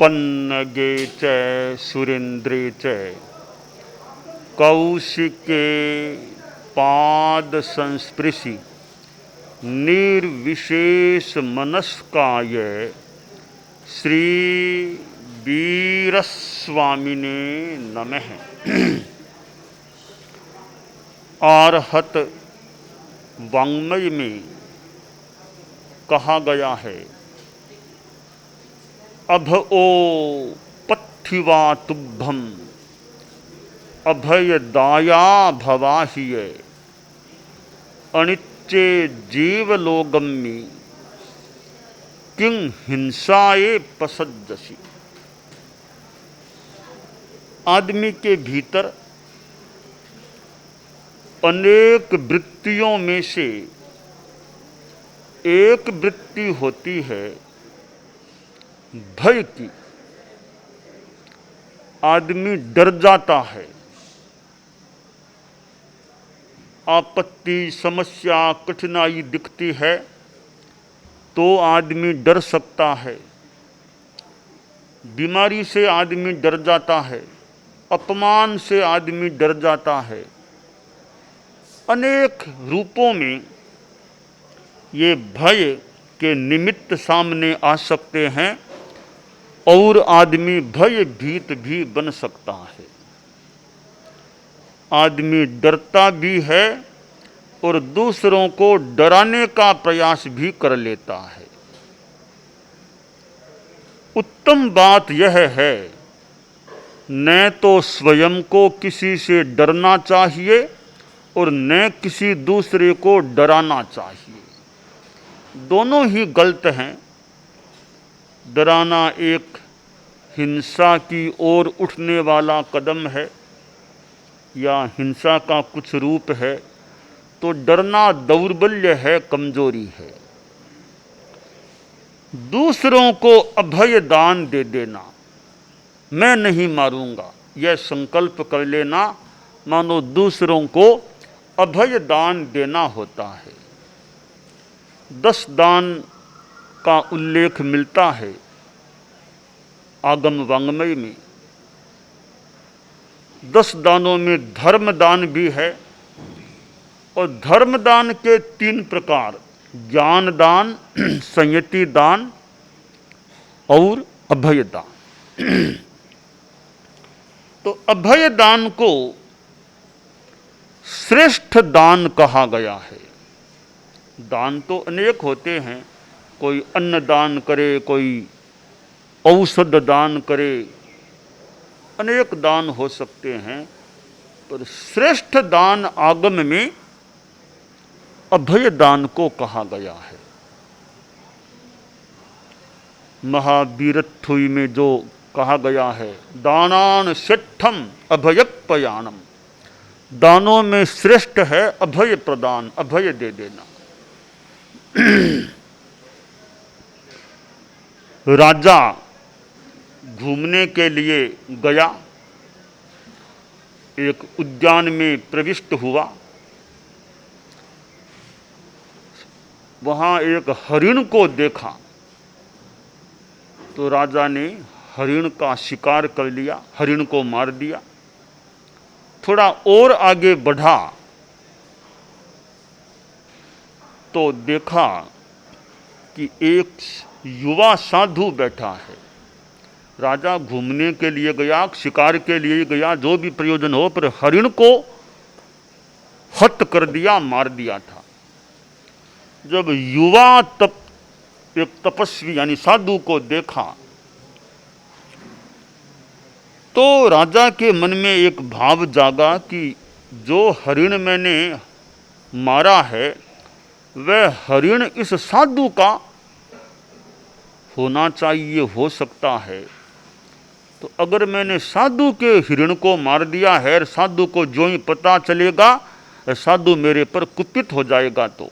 पन्नगे च सुरेन्द्रे च कौशिके पाद संस्पृशि निर्विशेष मनस्काय श्री वीरस्वामिने नमः। आर्हत वाङ्मय में कहा गया है, अभ ओ पथिवा तुभ्यम अभय दाया भवाहिय अनिच्चे जीवलोगम्मी किं हिंसाए पसज्जसी। आदमी के भीतर अनेक वृत्तियों में से एक वृत्ति होती है भय की। आदमी डर जाता है, आपत्ति समस्या कठिनाई दिखती है तो आदमी डर सकता है, बीमारी से आदमी डर जाता है, अपमान से आदमी डर जाता है। अनेक रूपों में ये भय के निमित्त सामने आ सकते हैं और आदमी भयभीत भी बन सकता है। आदमी डरता भी है और दूसरों को डराने का प्रयास भी कर लेता है। उत्तम बात यह है, न तो स्वयं को किसी से डरना चाहिए और न किसी दूसरे को डराना चाहिए। दोनों ही गलत हैं। डराना एक हिंसा की ओर उठने वाला कदम है या हिंसा का कुछ रूप है, तो डरना दौर्बल्य है, कमजोरी है। दूसरों को अभय दान दे देना, मैं नहीं मारूंगा, यह संकल्प कर लेना मानो दूसरों को अभय दान देना होता है। 10 दान का उल्लेख मिलता है आगम वाङ्मय में। 10 दानों में धर्म दान भी है और धर्म दान के 3 प्रकार, ज्ञान दान, संयति दान और अभय दान। तो अभय दान को श्रेष्ठ दान कहा गया है। दान तो अनेक होते हैं, कोई अन्न दान करे, कोई औषध दान करे, अनेक दान हो सकते हैं, पर श्रेष्ठ दान आगम में अभय दान को कहा गया है। महावीरत्थुई में जो कहा गया है, दानान श्रेष्ठम अभयपयानम, दानों में श्रेष्ठ है अभय प्रदान, अभय दे देना। राजा घूमने के लिए गया, एक उद्यान में प्रविष्ट हुआ। वहाँ एक हरिण को देखा तो राजा ने हरिण का शिकार कर लिया, हरिण को मार दिया। थोड़ा और आगे बढ़ा तो देखा कि एक युवा साधु बैठा है। राजा घूमने के लिए गया, शिकार के लिए गया, जो भी प्रयोजन हो, पर हरिण को हत कर दिया, मार दिया था। जब युवा एक तपस्वी यानी साधु को देखा तो राजा के मन में एक भाव जागा कि जो हरिण मैंने मारा है वह हरिण इस साधु का होना चाहिए, हो सकता है। तो अगर मैंने साधु के हिरण को मार दिया है, साधु को जो ही पता चलेगा साधु मेरे पर कुपित हो जाएगा, तो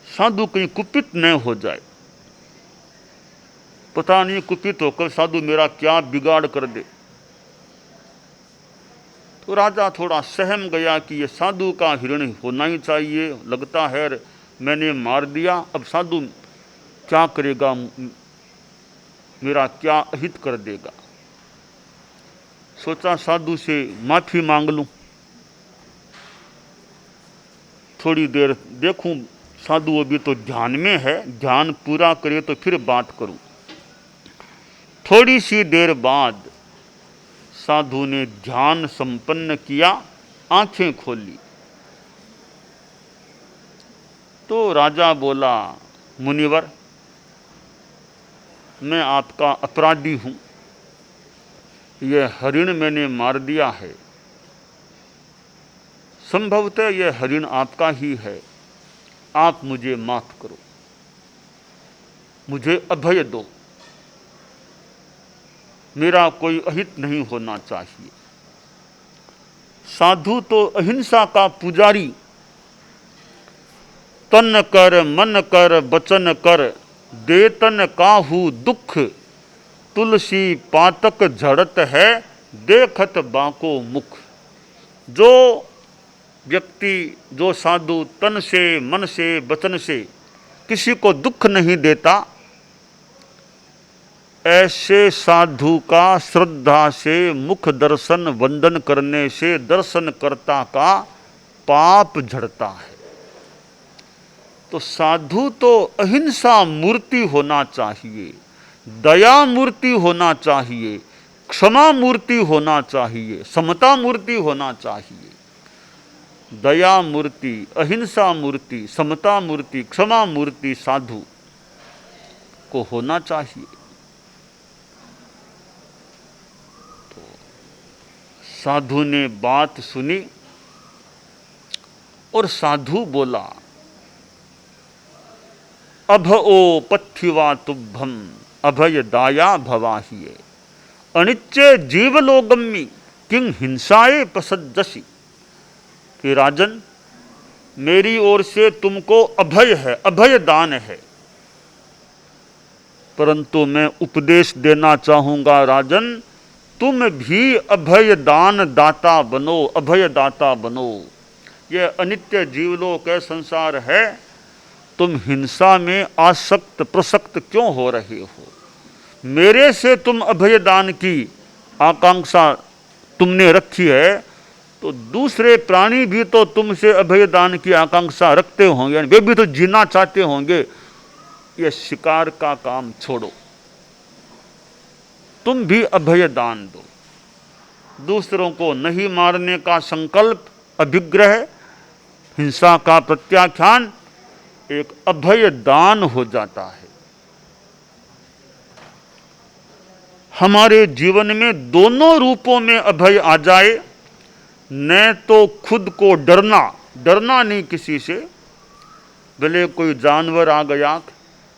साधु कहीं कुपित न हो जाए, पता नहीं कुपित होकर साधु मेरा क्या बिगाड़ कर दे। तो राजा थोड़ा सहम गया कि ये साधु का हिरण होना ही चाहिए, लगता है मैंने मार दिया, अब साधु क्या करेगा। मेरा क्या अहित कर देगा। सोचा साधु से माफी मांग लूं, थोड़ी देर देखूं साधु अभी तो ध्यान में है, ध्यान पूरा करे तो फिर बात करूं। थोड़ी सी देर बाद साधु ने ध्यान संपन्न किया, आंखें खोली तो राजा बोला, मुनिवर मैं आपका अपराधी हूं, यह हरिण मैंने मार दिया है, संभवतः यह हरिण आपका ही है, आप मुझे माफ करो, मुझे अभय दो, मेरा कोई अहित नहीं होना चाहिए। साधु तो अहिंसा का पुजारी, तन कर मन कर बचन कर, देतन काहू दुख, तुलसी पातक झड़त है, देखत बाको मुख। जो व्यक्ति, जो साधु तन से मन से वचन से किसी को दुख नहीं देता, ऐसे साधु का श्रद्धा से मुख दर्शन वंदन करने से दर्शनकर्ता का पाप झड़ता है। तो साधु तो अहिंसा मूर्ति होना चाहिए, दया मूर्ति होना चाहिए, क्षमा मूर्ति होना चाहिए, समता मूर्ति होना चाहिए। दया मूर्ति, अहिंसा मूर्ति, समता मूर्ति, क्षमा मूर्ति साधु को होना चाहिए। तो साधु ने बात सुनी और साधु बोला, अभओ पथ्यवा तुभ्यम अभय दाया भवाहिये, अनिच्चे जीवलोगम्मि किंग हिंसाए पसज्जसि। कि राजन, मेरी ओर से तुमको अभय है, अभय दान है, परंतु मैं उपदेश देना चाहूंगा राजन, तुम भी अभय दान दाता बनो, अभय दाता बनो। यह अनित्य जीवलोक है, संसार है, तुम हिंसा में आसक्त प्रसक्त क्यों हो रहे हो? मेरे से तुम अभय दान की आकांक्षा तुमने रखी है, तो दूसरे प्राणी भी तो तुमसे अभय दान की आकांक्षा रखते होंगे, वे भी तो जीना चाहते होंगे। ये शिकार का काम छोड़ो, तुम भी अभय दान दो। दूसरों को नहीं मारने का संकल्प, अभिग्रह, हिंसा का प्रत्याख्यान एक अभय दान हो जाता है। हमारे जीवन में दोनों रूपों में अभय आ जाए, न तो खुद को डरना, डरना नहीं किसी से, भले कोई जानवर आ गया,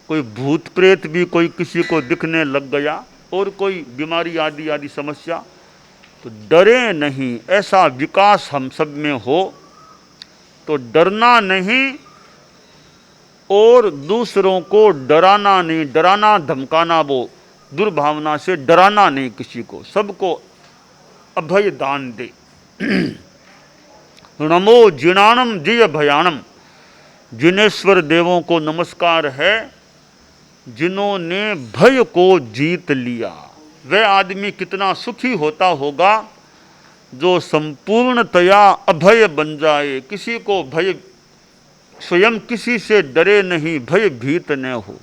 कोई भूत प्रेत भी कोई किसी को दिखने लग गया, और कोई बीमारी आदि आदि समस्या, तो डरे नहीं। ऐसा विकास हम सब में हो तो डरना नहीं, और दूसरों को डराना नहीं, डराना धमकाना, वो दुर्भावना से डराना नहीं किसी को, सबको अभय दान दे। नमो जिनाणम जिय भयाणम, जिनेश्वर देवों को नमस्कार है जिन्होंने भय को जीत लिया। वह आदमी कितना सुखी होता होगा जो संपूर्णतया अभय बन जाए, किसी को भय, स्वयं किसी से डरे नहीं, भय भीत न हो।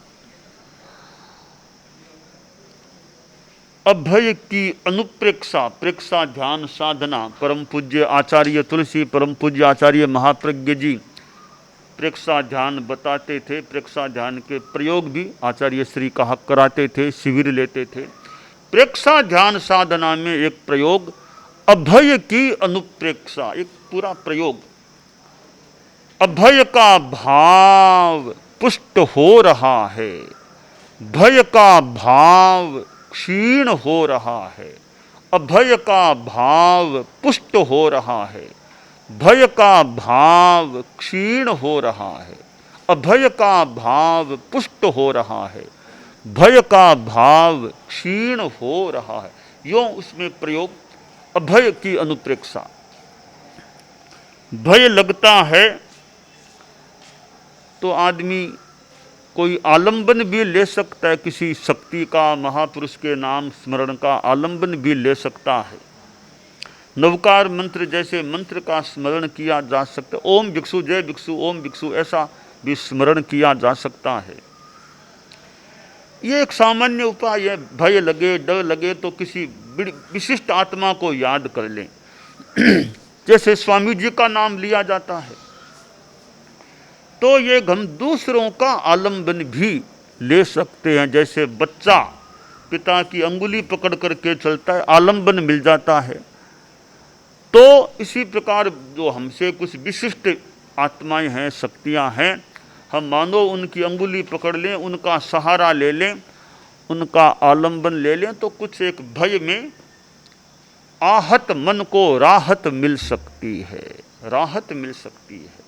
अभय की अनुप्रेक्षा, प्रेक्षा ध्यान साधना, परम पूज्य आचार्य तुलसी, परम पूज्य आचार्य महाप्रज्ञ जी प्रेक्षा ध्यान बताते थे। प्रेक्षा ध्यान के प्रयोग भी आचार्य श्री कहा कराते थे, शिविर लेते थे। प्रेक्षा ध्यान साधना में एक प्रयोग अभय की अनुप्रेक्षा, एक पूरा प्रयोग। अभय का भाव पुष्ट हो रहा है, भय का भाव क्षीण हो रहा है, अभय का भाव पुष्ट हो रहा है, भय का भाव क्षीण हो रहा है, अभय का भाव पुष्ट हो रहा है, भय का भाव क्षीण हो रहा है। यों उसमें प्रयोग अभय की अनुप्रेक्षा। भय लगता है तो आदमी कोई आलंबन भी ले सकता है, किसी शक्ति का, महापुरुष के नाम स्मरण का आलंबन भी ले सकता है। नवकार मंत्र जैसे मंत्र का स्मरण किया जा सकता है। ओम भिक्षु जय भिक्षु, ओम भिक्षु, ऐसा भी स्मरण किया जा सकता है। ये एक सामान्य उपाय है। भय लगे, डर लगे तो किसी विशिष्ट आत्मा को याद कर लें। जैसे स्वामी जी का नाम लिया जाता है, तो ये हम दूसरों का आलंबन भी ले सकते हैं। जैसे बच्चा पिता की अंगुली पकड़ करके चलता है, आलंबन मिल जाता है। तो इसी प्रकार जो हमसे कुछ विशिष्ट आत्माएं हैं, शक्तियां हैं, हम मानो उनकी अंगुली पकड़ लें, उनका सहारा ले लें, उनका आलंबन ले लें, तो कुछ एक भय में आहत मन को राहत मिल सकती है, राहत मिल सकती है।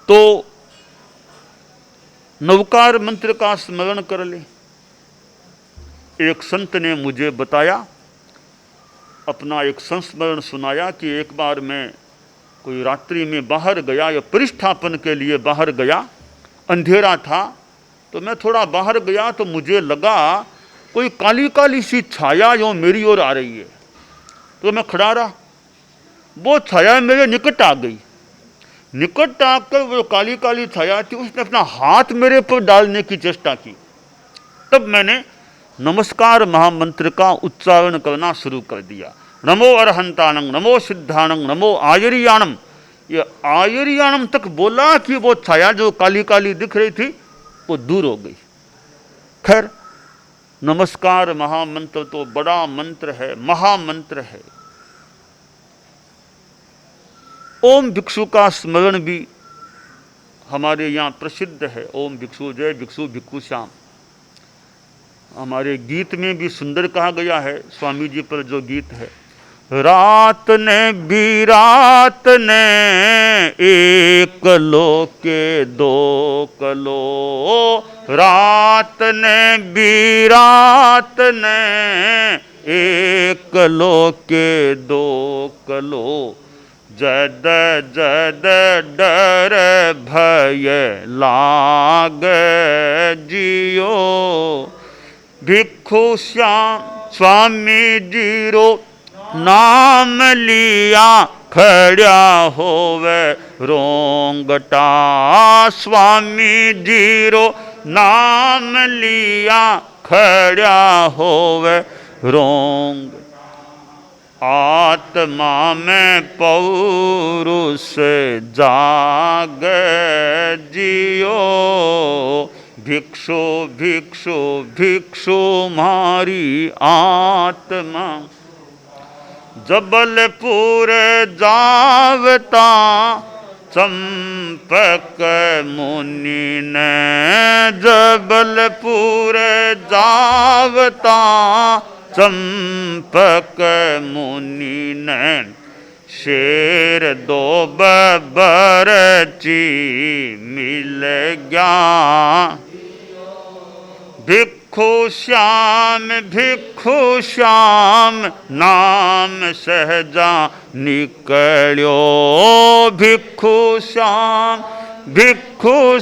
तो नवकार मंत्र का स्मरण कर ले। एक संत ने मुझे बताया, अपना एक संस्मरण सुनाया कि एक बार मैं कोई रात्रि में बाहर गया या परिष्ठापन के लिए बाहर गया, अंधेरा था, तो मैं थोड़ा बाहर गया तो मुझे लगा कोई काली काली सी छाया जो मेरी ओर आ रही है। तो मैं खड़ा रहा, वो छाया मेरे निकट आ गई। निकट आकर वो काली काली छाया थी, उसने अपना हाथ मेरे पर डालने की चेष्टा की। तब मैंने नमस्कार महामंत्र का उच्चारण करना शुरू कर दिया। नमो अरहंताणं, नमो सिद्धाणं, नमो आयरियाणम। ये आयरियाणम तक बोला कि वो छाया जो काली काली दिख रही थी वो दूर हो गई। खैर, नमस्कार महामंत्र तो बड़ा मंत्र है, महामंत्र है। ओम भिक्षु का स्मरण भी हमारे यहाँ प्रसिद्ध है। ओम भिक्षु जय भिक्षु, भिक्षु श्याम। हमारे गीत में भी सुंदर कहा गया है, स्वामी जी पर जो गीत है। रात ने बिरात ने एक लो के दो कलो, रात ने बिरात ने एक लो के दो कलो, जद जद डर भय लाग जियो, भिक्षु श्याम स्वामी जीरो नाम लिया खड़ा होवे रोंगटा, स्वामी जीरो नाम लिया खड़ा होवे रोंग, आत्मा में पौरुष जाग जियो, भिक्षु भिक्षु भिक्षु मारी आत्मा, जबलपुर जावता चंपक मुनि ने, जबलपुर जावता चंपक मुनि ने, शेर दो बबर ची मिल गया, भिक्षु श्याम नाम सहजा निकल्यो, भिक्षु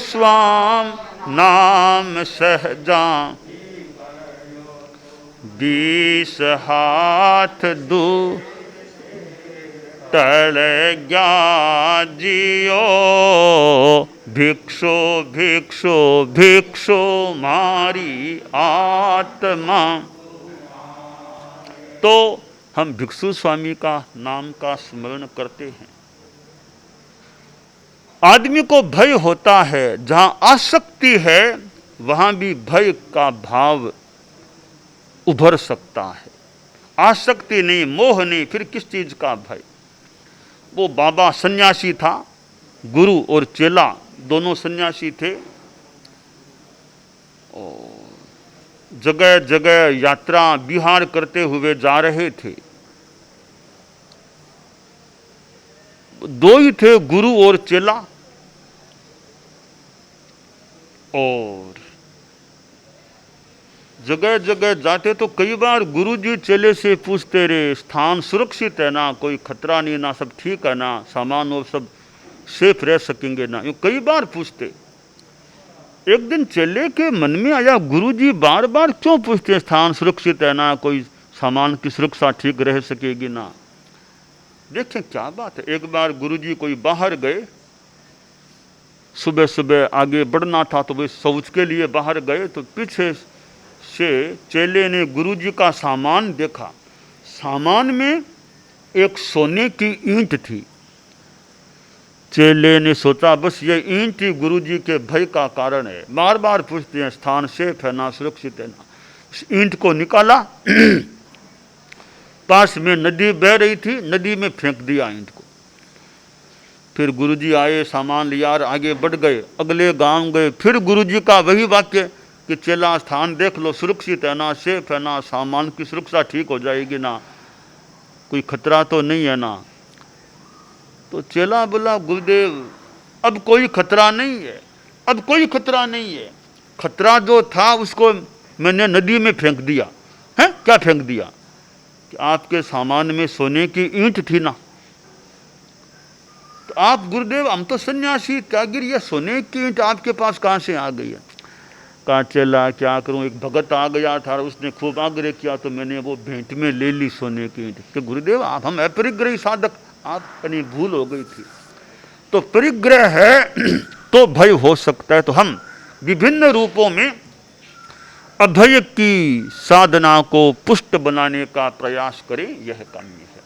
श्याम नाम सहजा, 20 हाथ दू टल गया जियो, भिक्षु भिक्षु भिक्षु मारी आत्मा। तो हम भिक्षु स्वामी का नाम का स्मरण करते हैं। आदमी को भय होता है, जहां आसक्ति है वहां भी भय का भाव उभर सकता है। आसक्ति नहीं, मोह नहीं, फिर किस चीज का भय। वो बाबा सन्यासी था, गुरु और चेला दोनों सन्यासी थे, जगह जगह यात्रा विहार करते हुए जा रहे थे। दो ही थे, गुरु और चेला। और जगह जगह जाते तो कई बार गुरुजी चेले से पूछते रहे, स्थान सुरक्षित है ना, कोई खतरा नहीं ना, सब ठीक है ना, सामान और सब सेफ रह सकेंगे ना? यूँ कई बार पूछते। एक दिन चेले के मन में आया, गुरुजी बार बार क्यों पूछते, स्थान सुरक्षित है ना, कोई सामान की सुरक्षा ठीक रह सकेगी ना? देखें क्या बात है। एक बार गुरुजी कोई बाहर गए, सुबह सुबह आगे बढ़ना था तो वे शौच के लिए बाहर गए, तो पीछे से चेले ने गुरुजी का सामान देखा। सामान में एक सोने की ईंट थी। चेले ने सोचा बस ये ईंट ही गुरुजी के भय का कारण है, बार बार पूछते हैं स्थान सेफ है ना, सुरक्षित है ना। उस ईंट को निकाला, पास में नदी बह रही थी, नदी में फेंक दिया ईंट को। फिर गुरुजी आए, सामान लिया और आगे बढ़ गए। अगले गांव गए, फिर गुरुजी का वही वाक्य कि चेला स्थान देख लो, सुरक्षित है ना, सेफ है ना, सामान की सुरक्षा ठीक हो जाएगी ना, कोई खतरा तो नहीं है ना? तो चेला बोला गुरुदेव अब कोई खतरा नहीं है, अब कोई खतरा नहीं है। खतरा जो था उसको मैंने नदी में फेंक दिया है। क्या फेंक दिया? कि आपके सामान में सोने की ईंट थी ना। तो आप गुरुदेव हम तो सन्यासी त्यागीर, ये सोने की ईंट आपके पास कहाँ से आ गई है? कहा चेला क्या करूं, एक भगत आ गया था, उसने खूब आग्रह किया तो मैंने वो भेंट में ले ली सोने की ईंट। कि गुरुदेव आप हम अपरिग्रही साधक, आप कहीं भूल हो गई थी। तो परिग्रह है तो भय हो सकता है, तो हम विभिन्न रूपों में अभय की साधना को पुष्ट बनाने का प्रयास करें, यह काम्य है।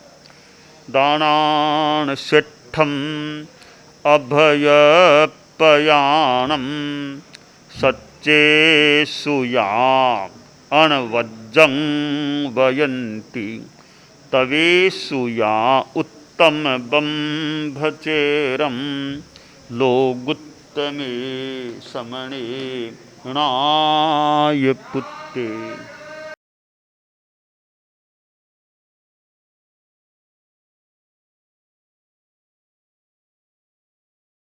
दानान सेठम अभय पयाणम सच्चे सुया अणवज्जं वयंती तवे सुया उत्तम बंभचेरम लोगुत्तमे समणे नाय पुत्ते।